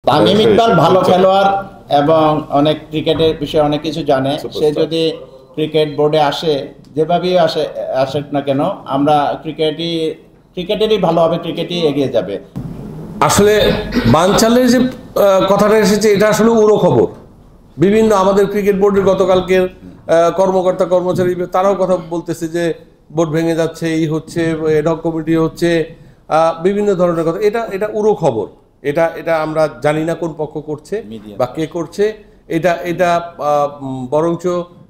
তামিম ইকবাল ভালো খেলোয়াড় এবং অনেক ক্রিকেটের বিষয়ে অনেক কিছু জানে। সে যদি ক্রিকেট বোর্ডে আসে, যেভাবেই আসুক না কেন, আমরা ক্রিকেটেরই ভালো হবে, ক্রিকেটই এগিয়ে যাবে। আসলে বানচালের যে কথাটা এসেছে, এটা আসলে উড়ো খবর। বিভিন্ন আমাদের ক্রিকেট বোর্ডের গতকালকের কর্মকর্তা কর্মচারী তারাও কথা বলতেছে যে বোর্ড ভেঙে যাচ্ছে, এই হচ্ছে, এডহক কমিটি হচ্ছে, বিভিন্ন ধরনের কথা। এটা উড়ো খবর। এটা আমরা জানি না কোন পক্ষ করছে বা কে করছে। এটা বরঞ্চ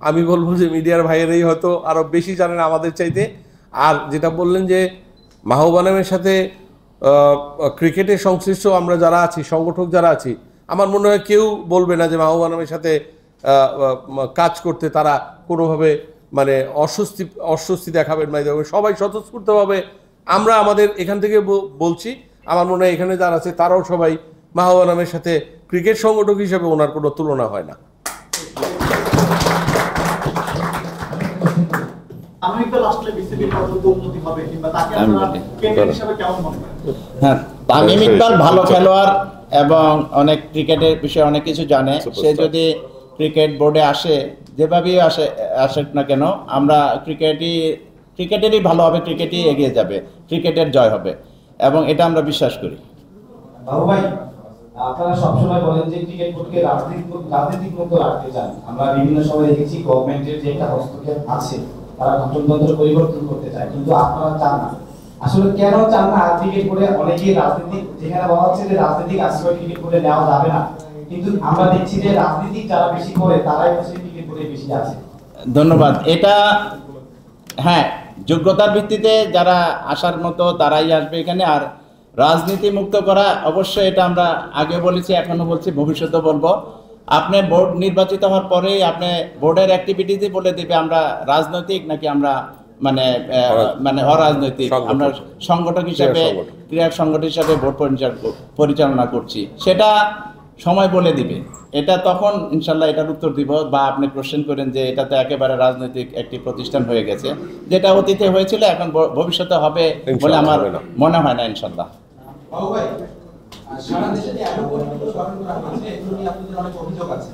আমি বলবো যে মিডিয়ার ভাইয়েরাই হয়তো আরো বেশি জানেন আমাদের চাইতে। আর যেটা বললেন যে মাহবুব আনামের সাথে ক্রিকেটে সংশ্লিষ্ট আমরা যারা আছি, সংগঠক যারা আছি, আমার মনে হয় কেউ বলবে না যে মাহবুব আনামের সাথে কাজ করতে তারা কোনোভাবে মানে অস্বস্তি দেখাবেন। সবাই স্বতঃস্ফূর্তভাবে আমরা আমাদের এখান থেকে বলছি। আমার মনে হয় এখানে যারা আছে তারাও সবাই মাহবুব আনামের সাথে ক্রিকেট সংগঠক হিসেবে ওনার কোনো তুলনা হয় না। হ্যাঁ, তামিম ইকবাল ভালো খেলোয়াড় এবং অনেক ক্রিকেটের বিষয়ে অনেক কিছু জানে। সে যদি ক্রিকেট বোর্ডে আসে, যেভাবেই আসুক না কেন, আমরা ক্রিকেটেরই ভালো হবে, ক্রিকেটই এগিয়ে যাবে, ক্রিকেটের জয় হবে, এবং এটা আমরা বিশ্বাস করি। বাবু ভাই, আপনারা সবসময় বলেন যে ক্রিকেট বোর্ডকে রাজনৈতিক মুক্ত রাখতে চান। আমরা বিভিন্ন সময় দেখেছি গভর্নমেন্টের যে একটা হস্তক্ষেপ আছে, তারা গঠনতন্ত্র পরিবর্তন করতে চায়, কিন্তু আপনারা চান না। আসলে কেন চান না? ক্রিকেট বোর্ডে অনেকেই রাজনীতিক, যেখানে বলা হচ্ছে যে রাজনৈতিক আশ্রয় ক্রিকেট বোর্ডে নেওয়া যাবে না, কিন্তু আমরা দেখছি যে রাজনীতি যারা বেশি করে তারাই হচ্ছে ক্রিকেট বোর্ডে বেশি আছে। ধন্যবাদ। এটা হ্যাঁ, যোগ্যতার ভিত্তিতে যারা আসার মতো তারাই আসবে এখানে। আর রাজনীতি মুক্ত করা অবশ্যই, এটা আমরা আগে বলেছি, এখনো বলছি, ভবিষ্যতে বলবো। আপনি বোর্ড নির্বাচিত হওয়ার পরেই আপনি বোর্ডের অ্যাক্টিভিটিতে বলে দিবে আমরা রাজনৈতিক নাকি আমরা মানে অরাজনৈতিক, আমরা সংগঠক হিসাবে, ক্রীড়া সংগঠন হিসাবে বোর্ড পরিচালনা করছি, সেটা সময় বলে দিবে। এটা তখন ইনশাল্লাহ এটার উত্তর দিব। বা আপনি কোশ্চেন করেন যে এটা তো একেবারে রাজনৈতিক একটি প্রতিষ্ঠান হয়ে গেছে, যেটা অতীতে হয়েছিল, এখন ভবিষ্যতে হবে বলে আমার মনে হয় না ইনশাল্লাহ। সারা দেশে যে এত গঠন করা হয়েছে, এগুলো নিয়ে আপনাদের অনেক অভিযোগ আছে।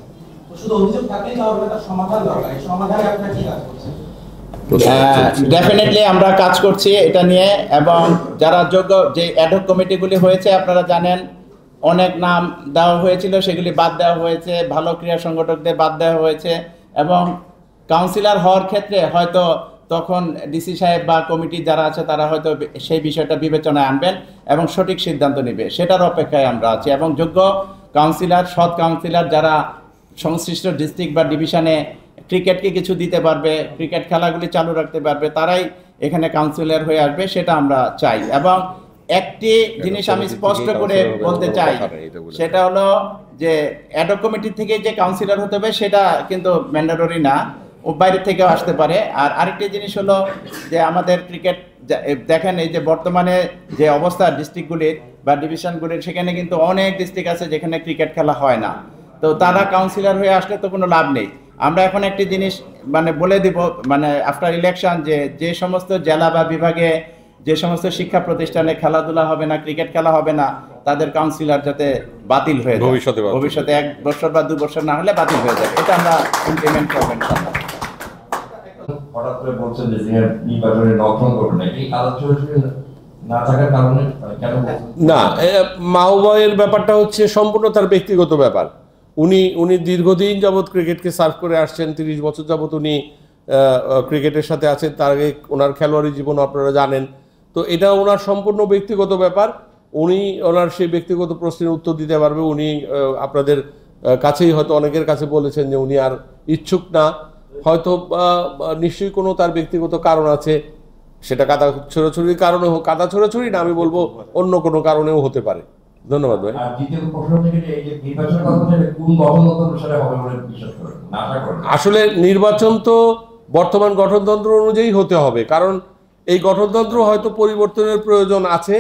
তো শুধু অভিযোগ থাকলেই না, তার সমাধান দরকার। এই সমাধানে আপনারা কি কাজ করছেন? ডেফিনেটলি আমরা কাজ করছি এটা নিয়ে। এবং যারা যোগ্য যে অ্যাডহক কমিটিগুলি হয়েছে, আপনারা জানেন অনেক নাম দেওয়া হয়েছিল, সেগুলি বাদ দেওয়া হয়েছে, ভালো ক্রীড়া সংগঠকদের বাদ দেওয়া হয়েছে। এবং কাউন্সিলর হওয়ার ক্ষেত্রে হয়তো তখন ডিসি সাহেব বা কমিটি যারা আছে তারা হয়তো সেই বিষয়টা বিবেচনায় আনবেন এবং সঠিক সিদ্ধান্ত নেবে, সেটার অপেক্ষায় আমরা আছি। এবং যোগ্য কাউন্সিলর, সৎ কাউন্সিলর যারা সংশ্লিষ্ট ডিস্ট্রিক্ট বা ডিভিশনে ক্রিকেটকে কিছু দিতে পারবে, ক্রিকেট খেলাগুলি চালু রাখতে পারবে, তারাই এখানে কাউন্সিলর হয়ে আসবে, সেটা আমরা চাই। এবং একটি জিনিস আমি স্পষ্ট করে বলতে চাই, সেটা হলো যে অ্যাডহক কমিটি থেকে যে কাউন্সিলর হতে হবে সেটা কিন্তু ম্যান্ডেটরি না, ও বাইরে থেকেও আসতে পারে। আর আরেকটি জিনিস হলো যে আমাদের ক্রিকেট দেখেন, এই যে বর্তমানে যে অবস্থা ডিস্ট্রিক্টগুলির বা ডিভিশনগুলির, সেখানে কিন্তু অনেক ডিস্ট্রিক্ট আছে যেখানে ক্রিকেট খেলা হয় না। তো তারা কাউন্সিলর হয়ে আসলে তো কোনো লাভ নেই। আমরা এখন একটি জিনিস বলে দিব, আফটার ইলেকশন, যে সমস্ত জেলা বা বিভাগে যে সমস্ত শিক্ষা প্রতিষ্ঠানে খেলাধুলা হবে না, ক্রিকেট খেলা হবে না, তাদের কাউন্সিলর যাতে বাতিল হয়ে যায়, ভবিষ্যতে 1 বছর বা 2 বছর না হলে বাতিল হয়ে যাবে, এটা আমরা ইমপ্লিমেন্ট করবেন। হঠাৎ করে বলছেন যে নির্বাচনের নকল ঘটনা, এই আলোচনা না থাকার কারণে কেন? না, মাহবুবের ব্যাপারটা হচ্ছে সম্পূর্ণ তার ব্যক্তিগত ব্যাপার। উনি দীর্ঘদিন যাবৎ ক্রিকেটকে সার্ভ করে আসছেন, 30 বছর যাবৎ উনি ক্রিকেটের সাথে আছেন। তার আগে ওনার খেলোয়াড়ি জীবন আপনারা জানেন। তো এটা ওনার সম্পূর্ণ ব্যক্তিগত ব্যাপার। উনি ওনার সেই ব্যক্তিগত প্রশ্নের উত্তর দিতে পারবে। উনি আপনাদের কাছেই হয়তো অনেকের কাছে বলেছেন যে উনি আর ইচ্ছুক না। হয়তো নিশ্চয়ই কোনো তার ব্যক্তিগত কারণ আছে, সেটা কাদা ছোড়াছুড়ির কারণে হোক, কাদা ছোড়াছুড়ি না, আমি বলবো অন্য কোনো কারণেও হতে পারে। ধন্যবাদ ভাই। আসলে নির্বাচন তো বর্তমান গঠনতন্ত্র অনুযায়ী হতে হবে, কারণ এই গঠনতন্ত্র হয়তো পরিবর্তনের প্রয়োজন আছে,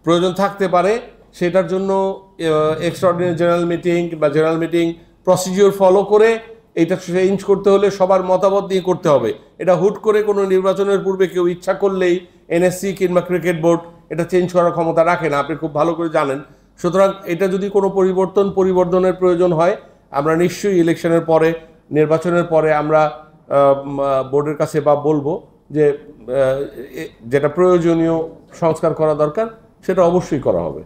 প্রয়োজন থাকতে পারে। সেটার জন্য এক্সট্রাঅর্ডিনারি জেনারেল মিটিং বা জেনারেল মিটিং প্রসিডিওর ফলো করে এটা চেঞ্জ করতে হলে সবার মতামত নিয়ে করতে হবে। এটা হুট করে কোনো নির্বাচনের পূর্বে কেউ ইচ্ছা করলেই এনএসসি কিংবা ক্রিকেট বোর্ড এটা চেঞ্জ করার ক্ষমতা রাখে না, আপনি খুব ভালো করে জানেন। সুতরাং এটা যদি কোনো পরিবর্তনের প্রয়োজন হয়, আমরা নিশ্চয়ই ইলেকশনের পরে, নির্বাচনের পরে আমরা বোর্ডের কাছে বা বলবো যে যেটা প্রয়োজনীয় সংস্কার করা দরকার সেটা অবশ্যই করা হবে।